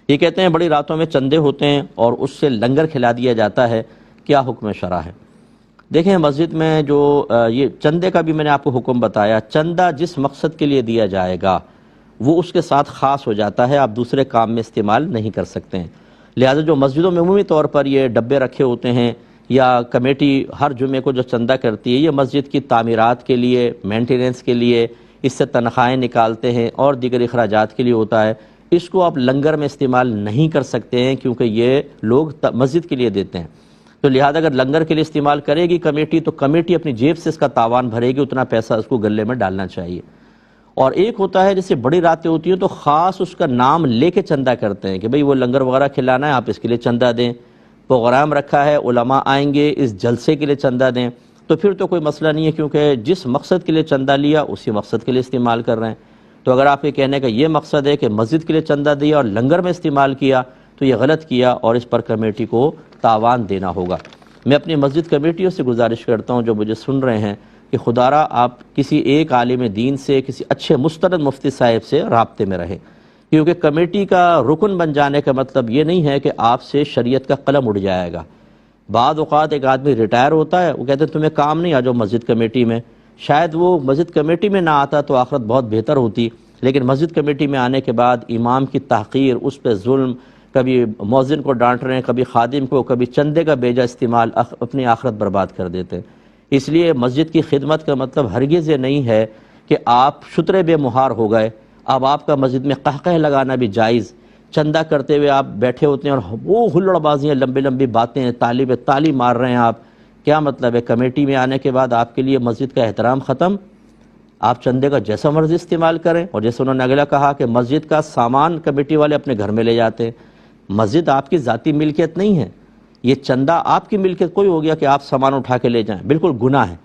یہ کہتے ہیں بڑی راتوں میں چندے ہوتے ہیں اور اس سے لنگر کھلا دیا جاتا ہے، کیا حکم شرع ہے؟ دیکھیں مسجد میں جو یہ چندے کا بھی میں نے آپ کو حکم بتایا، چندہ جس مقصد کے لیے دیا جائے گا وہ اس کے ساتھ خاص ہو جاتا ہے، آپ دوسرے کام میں استعمال نہیں کر سکتے ہیں۔ لہٰذا جو مسجدوں میں عمومی طور پر یہ ڈبے رکھے ہوتے ہیں یا کمیٹی ہر جمعے کو جو چندہ کرتی ہے، یہ مسجد کی تعمیرات کے لیے، مینٹیننس کے لیے، اس سے تنخواہیں نکالتے ہیں اور دیگر اخراجات کے لیے ہوتا ہے، اس کو آپ لنگر میں استعمال نہیں کر سکتے ہیں کیونکہ یہ لوگ مسجد کے لیے دیتے ہیں۔ تو لہذا اگر لنگر کے لیے استعمال کرے گی کمیٹی تو کمیٹی اپنی جیب سے اس کا تاوان بھرے گی، اتنا پیسہ اس کو گلے میں ڈالنا چاہیے۔ اور ایک ہوتا ہے جیسے بڑی راتیں ہوتی ہیں تو خاص اس کا نام لے کے چندہ کرتے ہیں کہ بھئی وہ لنگر وغیرہ کھلانا ہے، آپ اس کے لیے چندہ دیں، پروگرام رکھا ہے، علماء آئیں گے، اس جلسے کے لیے چندہ دیں، تو پھر تو کوئی مسئلہ نہیں ہے کیونکہ جس مقصد کے لیے چندہ لیا اسی مقصد کے لیے استعمال کر رہے ہیں۔ تو اگر آپ کے کہنے کا یہ مقصد ہے کہ مسجد کے لیے چندہ دیا اور لنگر میں استعمال کیا تو یہ غلط کیا اور اس پر کمیٹی کو تاوان دینا ہوگا۔ میں اپنی مسجد کمیٹیوں سے گزارش کرتا ہوں جو مجھے سن رہے ہیں کہ خدارا آپ کسی ایک عالم دین سے، کسی اچھے مستند مفتی صاحب سے رابطے میں رہیں، کیونکہ کمیٹی کا رکن بن جانے کا مطلب یہ نہیں ہے کہ آپ سے شریعت کا قلم اڑ جائے گا۔ بعض اوقات ایک آدمی ریٹائر ہوتا ہے، وہ کہتے ہیں تمہیں کام نہیں، آ جاؤ مسجد کمیٹی میں۔ شاید وہ مسجد کمیٹی میں نہ آتا تو آخرت بہت بہتر ہوتی، لیکن مسجد کمیٹی میں آنے کے بعد امام کی تحقیر، اس پہ ظلم، کبھی مؤذن کو ڈانٹ رہے ہیں، کبھی خادم کو، کبھی چندے کا بیجا استعمال، اپنی آخرت برباد کر دیتے ہیں۔ اس لیے مسجد کی خدمت کا مطلب ہرگز یہ نہیں ہے کہ آپ شترے بے مہار ہو گئے، اب آپ کا مسجد میں قہقہ لگانا بھی جائز، چندہ کرتے ہوئے آپ بیٹھے ہوتے ہیں اور وہ ہلڑ بازیاں، لمبی لمبی باتیں، تالی مار رہے ہیں آپ، کیا مطلب ہے؟ کمیٹی میں آنے کے بعد آپ کے لیے مسجد کا احترام ختم، آپ چندے کا جیسا مرضی استعمال کریں۔ اور جیسے انہوں نے اگلا کہا کہ مسجد کا سامان کمیٹی والے اپنے گھر میں لے جاتے ہیں، مسجد آپ کی ذاتی ملکیت نہیں ہے، یہ چندہ آپ کی ملکیت کوئی ہو گیا کہ آپ سامان اٹھا کے لے جائیں، بالکل گناہ ہے۔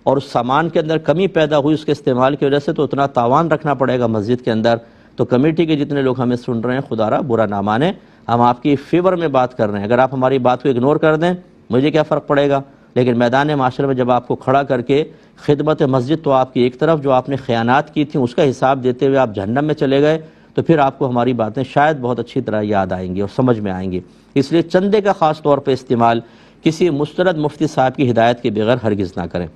اور اس سامان کے اندر کمی پیدا ہوئی اس کے استعمال کی وجہ سے تو اتنا تاوان رکھنا پڑے گا مسجد کے اندر۔ تو کمیٹی کے جتنے لوگ ہمیں سن رہے ہیں، خدا را برا نہ مانے، ہم آپ کی فیور میں بات کر رہے ہیں، اگر آپ ہماری بات کو اگنور کر دیں مجھے کیا فرق پڑے گا، لیکن میدان معاشرے میں جب آپ کو کھڑا کر کے خدمت مسجد تو آپ کی ایک طرف، جو آپ نے خیانات کی تھیں اس کا حساب دیتے ہوئے آپ جہنم میں چلے گئے، تو پھر آپ کو ہماری باتیں شاید بہت اچھی طرح یاد آئیں گی اور سمجھ میں آئیں گی۔ اس لیے چندے کا خاص طور پہ استعمال کسی مستند مفتی صاحب کی ہدایت کے بغیر ہرگز نہ کریں۔